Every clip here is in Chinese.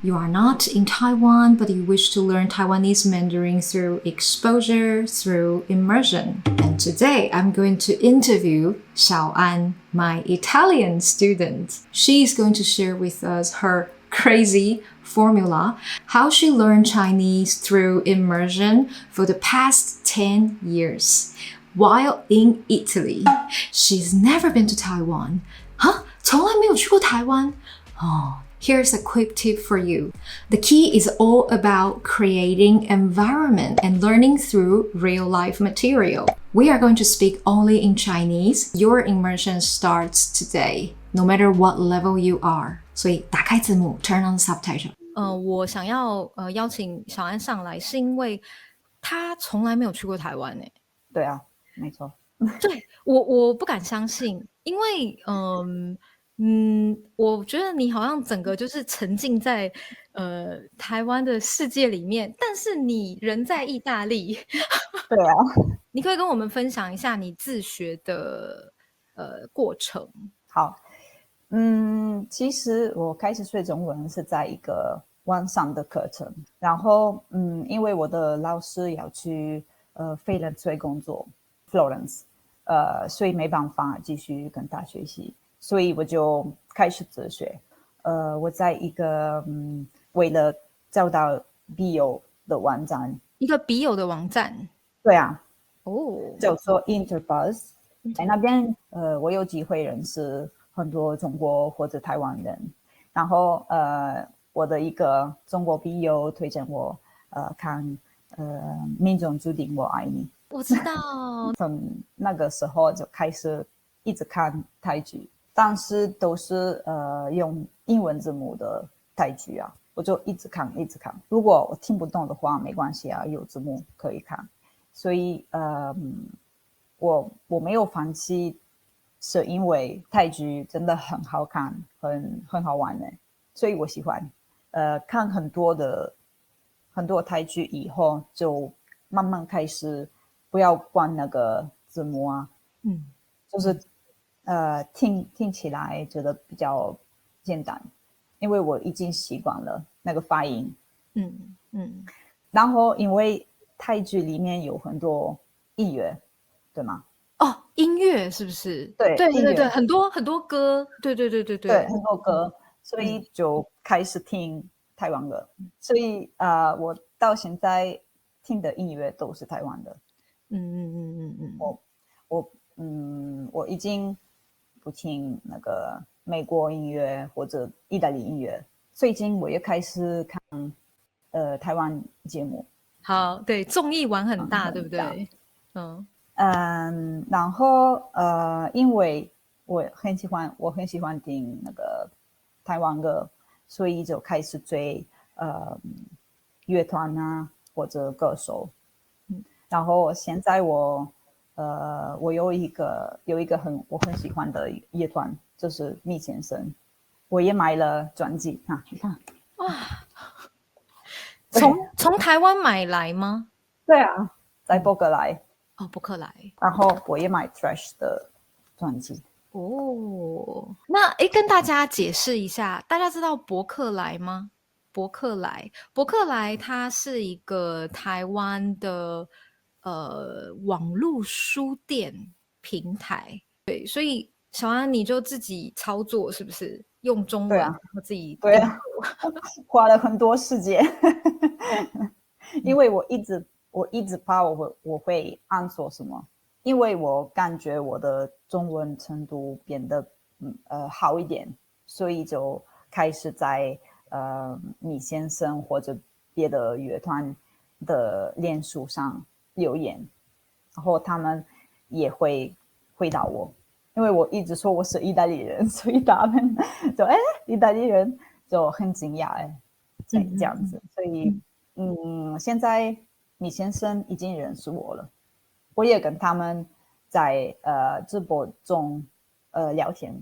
You are not in Taiwan, but you wish to learn Taiwanese Mandarin through exposure, through immersion. And today I'm going to interview Xiaoan, my Italian student. She's going to share with us her crazy formula, how she learned Chinese through immersion for the past 10 years. While in Italy, she's never been to Taiwan. Huh? 从来没有去过台湾? Oh, here's a quick tip for you. The key is all about creating environment and learning through real-life material. We are going to speak only in Chinese. Your immersion starts today, no matter what level you are. 所以打开字幕 turn on subtitle. 我想要邀请小安上来，是因为他从来没有去过台湾欸。对啊，没错。对，我不敢相信，因为我觉得你好像整个就是沉浸在台湾的世界里面，但是你人在意大利。对啊，你可以跟我们分享一下你自学的过程。好，其实我开始学中文是在一个网上的课程，然后因为我的老师要去费兰翠工作 Florence，所以没办法继续跟他学习，所以我就开始自学。我在一个为了找到笔友的网站，一个笔友的网站。对啊，叫哦，做 Interbuzz，在那边我有机会认识很多中国或者台湾人，然后我的一个中国笔友推荐我看命中注定我爱你。我知道。从那个时候就开始一直看泰剧，但是都是用英文字幕的泰剧啊，我就一直看一直看。如果我听不懂的话没关系啊，有字幕可以看。所以我没有放弃，是因为泰剧真的很好看，很好玩的，所以我喜欢。看很多泰剧以后，就慢慢开始不要关那个字幕啊，就是听起来觉得比较简单，因为我已经习惯了那个发音。然后因为泰剧里面有很多音乐，对吗？哦，音乐是不是？对，音乐，对对对，很多很多歌，对对对对对，对。很多歌，所以就开始听台湾歌。所以我到现在听的音乐都是台湾的。我已经不听那个美国音乐或者意大利音乐。最近我也开始看台湾节目。好，对，综艺玩很大，对不对？然后因为我很喜欢听那个台湾歌，所以就开始追乐团啊或者歌手。然后现在我有一个我很喜欢的乐团，就是密先生，我也买了专辑啊，你看。哇，从台湾买来吗？对啊，在伯克莱。哦，伯克莱。然后我也买 Trash 的专辑。哦，那跟大家解释一下，大家知道伯克莱吗？伯克莱它是一个台湾的网络书店平台。对，所以小安你就自己操作是不是？用中文，对啊，然后自己对啊，花了很多时间，因为我一直怕我会按错什么，因为我感觉我的中文程度变得好一点，所以就开始在米先生或者别的乐团的脸书上留言，然后他们也会回答我。因为我一直说我是意大利人，所以他们就意大利人就很惊讶这样子。所以现在米先生已经认识我了，我也跟他们在直播中聊天。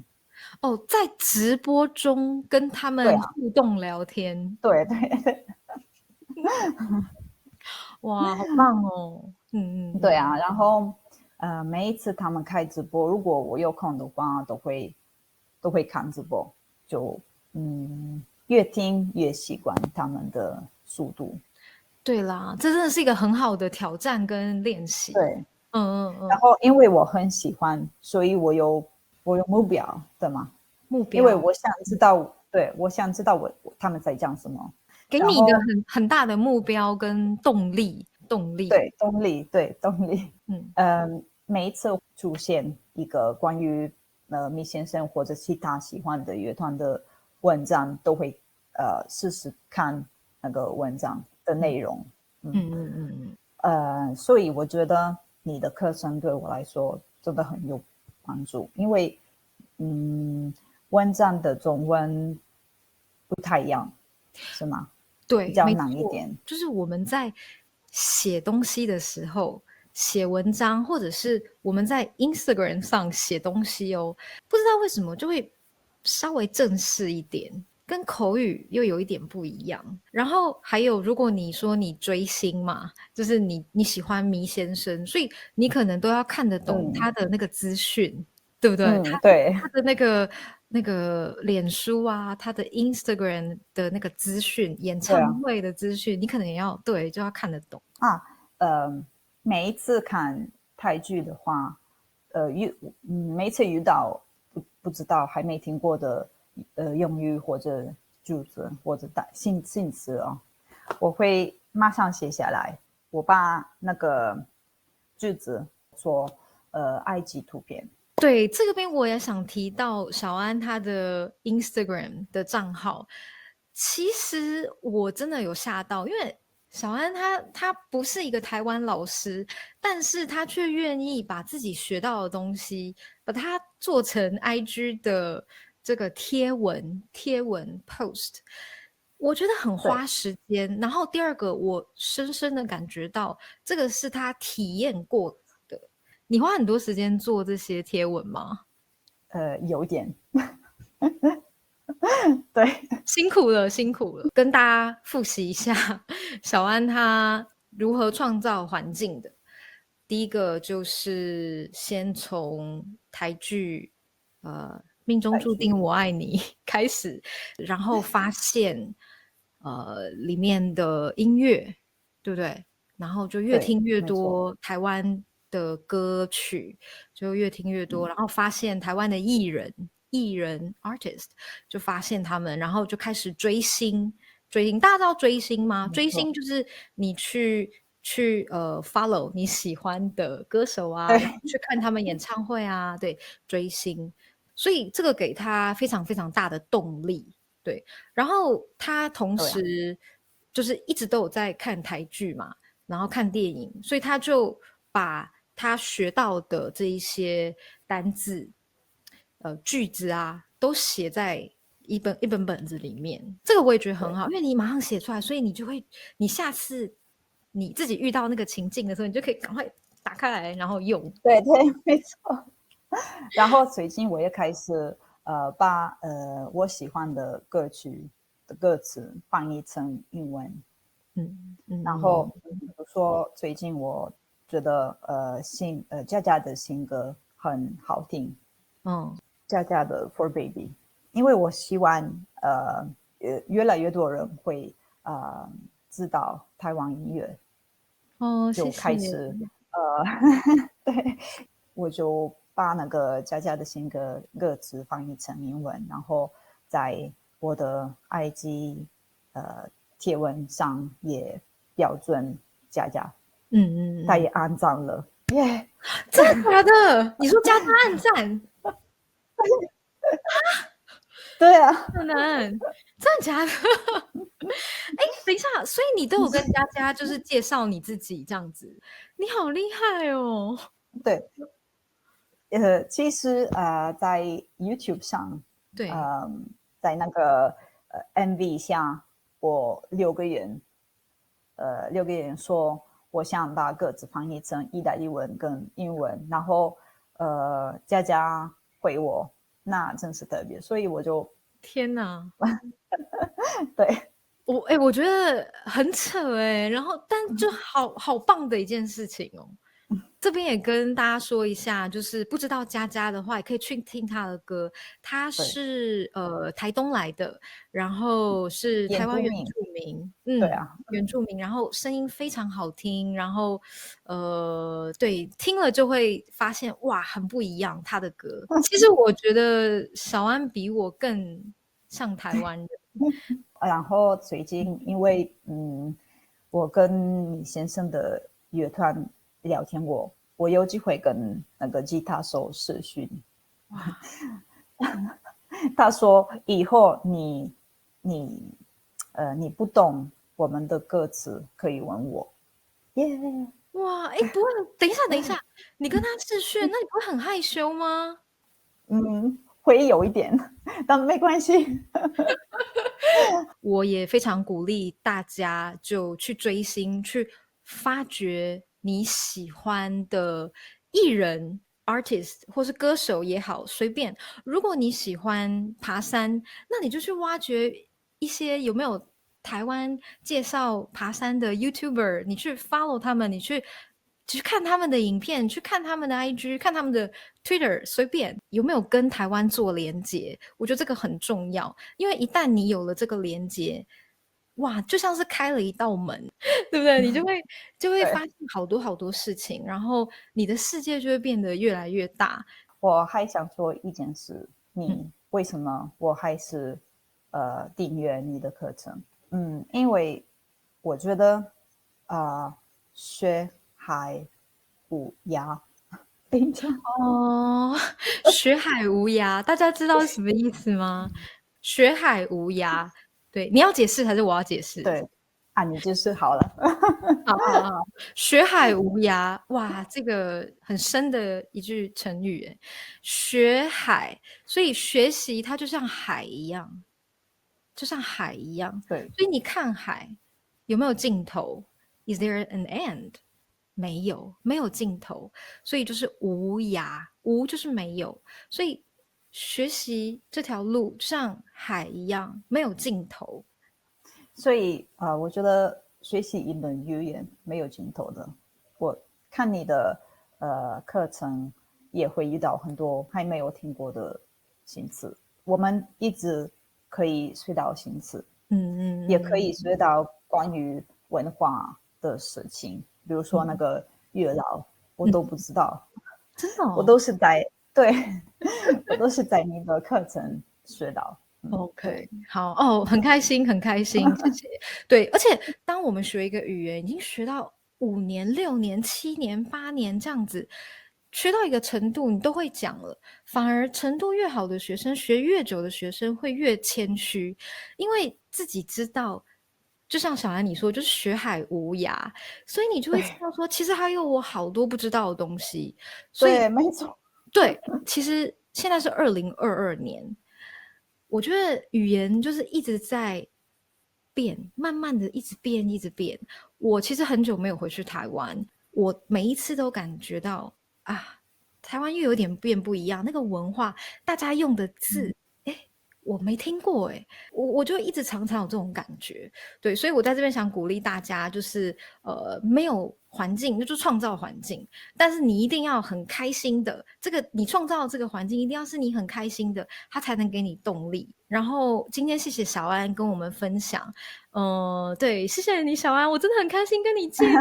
哦，在直播中跟他们互动聊天。对对对。哇，好棒哦。对啊，然后每一次他们开直播，如果我有空的话，都会看直播。就越听越习惯他们的速度。对啦，这真的是一个很好的挑战跟练习。对，然嗯，后因为我很喜欢，所以我有目标的嘛，目标因为我想知道，对，我想知道他们在讲什么，给你一个然后很大的目标跟动力。对动力，对动力，每一次出现一个关于米先生或者其他喜欢的乐团的文章，都会试试看那个文章的内容。所以我觉得你的课程对我来说真的很有帮助，因为文章的中文不太一样，是吗？比对，较没错，难一点。就是我们在写东西的时候，写文章，或者是我们在 Instagram 上写东西哦，不知道为什么就会稍微正式一点，跟口语又有一点不一样。然后还有，如果你说你追星嘛，就是你喜欢迷先生，所以你可能都要看得懂他的那个资讯，对不对？对，他的那个脸书啊，他的 Instagram 的那个资讯，演对啊，唱会的资讯，你可能也要对，就要看得懂。每一次看泰剧的话，每一次遇到不知道还没听过的用语或者句子或者新词哦，我会马上写下来，我把那个句子做埃及图片。对，这边我也想提到小安他的 Instagram 的账号，其实我真的有吓到，因为小安他不是一个台湾老师，但是他却愿意把自己学到的东西，把它做成 IG 的这个贴文 post，我觉得很花时间。然后第二个，我深深的感觉到这个是他体验过的。你花很多时间做这些贴文吗？有点，对，辛苦了，辛苦了。跟大家复习一下，小安他如何创造环境的。第一个就是先从台剧命中注定我爱你开始，然后发现里面的音乐，对不对？然后就越听越多台湾的歌曲，就越听越多，然后发现台湾的艺人 artist， 就发现他们，然后就开始追星。大家知道追星吗？追星就是你去follow 你喜欢的歌手啊，然后去看他们演唱会啊，对，追星。所以这个给他非常非常大的动力，对。然后他同时就是一直都有在看台剧嘛，然后看电影，所以他就把他学到的这一些单字、句子啊，都写在一本本子里面。这个我也觉得很好，因为你马上写出来，所以你下次你自己遇到那个情境的时候，你就可以赶快打开来，然后用。对，没错。然后最近我也开始把我喜欢的歌曲的歌词翻译成英文。然后比如说最近我觉得佳佳的新歌很好听，佳佳的 For Baby， 因为我希望越来越多人会知道台湾音乐，就开始对，我就把那个佳佳的新歌歌词翻译成英文，然后在我的 IG 贴文上也标准佳佳，他也按赞了，耶！真的假的？你说佳佳按赞？对啊，可能真的假的？哎，等一下，所以你都有跟佳佳就是介绍你自己这样子，你好厉害哦！对，其实在 YouTube 上，对，在那个MV 下，我6个人说我想把歌词翻译成意大利文跟英文，然后佳佳回我，那真是特别，所以我就天哪！对，我觉得很扯哎，然后但就好棒的一件事情哦。这边也跟大家说一下，就是不知道佳佳的话，也可以去听她的歌。她对，是台东来的，然后是台湾原原住民，住民，对啊，原住民，然后声音非常好听，然后对，听了就会发现哇，很不一样她的歌。其实我觉得小安比我更像台湾人。然后最近因为我跟李先生的乐团聊天过，我有机会跟那个吉他手视讯，哇，他说以后你你不懂我们的歌词可以问我，耶、哇，哎，不会，等一下，你跟他视讯，那你不会很害羞吗？会有一点，但没关系。我也非常鼓励大家就去追星，去发掘你喜欢的艺人、artist 或是歌手也好，随便。如果你喜欢爬山，那你就去挖掘一些有没有台湾介绍爬山的 YouTuber，你去 follow 他们，你去看他们的影片，去看他们的 IG，看他们的 Twitter，随便有没有跟台湾做连接，我觉得这个很重要，因为一旦你有了这个连接，哇，就像是开了一道门，对不对？你就会发对，现好多好多事情，然后你的世界就会变得越来越大。我还想说一件事，嗯你为什么我还是订阅你的课程？因为我觉得学海无涯，等一下，哦，学海无涯，大家知道是什么意思吗？学海无涯，对，你要解释还是我要解释？对啊，你就是好了。好好好，学海无涯，哇，这个很深的一句成语诶。学海，所以学习它就像海一样，就像海一样。对，所以你看海有没有尽头？Is there an end？没有，没有尽头，所以就是无涯，无就是没有，所以学习这条路就像海一样，没有尽头。所以我觉得学习一门语言没有尽头的。我看你的课程也会遇到很多还没有听过的新词，我们一直可以学到新词，也可以学到关于文化的事情，比如说那个月老，我都不知道，真的我哦。都是在对，我都是在你的课程学到。OK，好哦，很开心，很开心，谢谢。对，而且当我们学一个语言，已经学到5年、6年、7年、8年这样子，学到一个程度，你都会讲了。反而程度越好的学生，学越久的学生会越谦虚，因为自己知道，就像小安你说，就是学海无涯，所以你就会知道说，其实还有我好多不知道的东西。所以，对，没错，对，其实现在是2022年。我觉得语言就是一直在变，慢慢的一直变，一直变。我其实很久没有回去台湾，我每一次都感觉到啊，台湾又有点变不一样，那个文化，大家用的字，我没听过我就一直常常有这种感觉，对，所以我在这边想鼓励大家，就是没有环境，那就创造环境，但是你一定要很开心的，这个你创造的这个环境一定要是你很开心的，它才能给你动力。然后今天谢谢小安跟我们分享，对，谢谢你小安，我真的很开心跟你见面。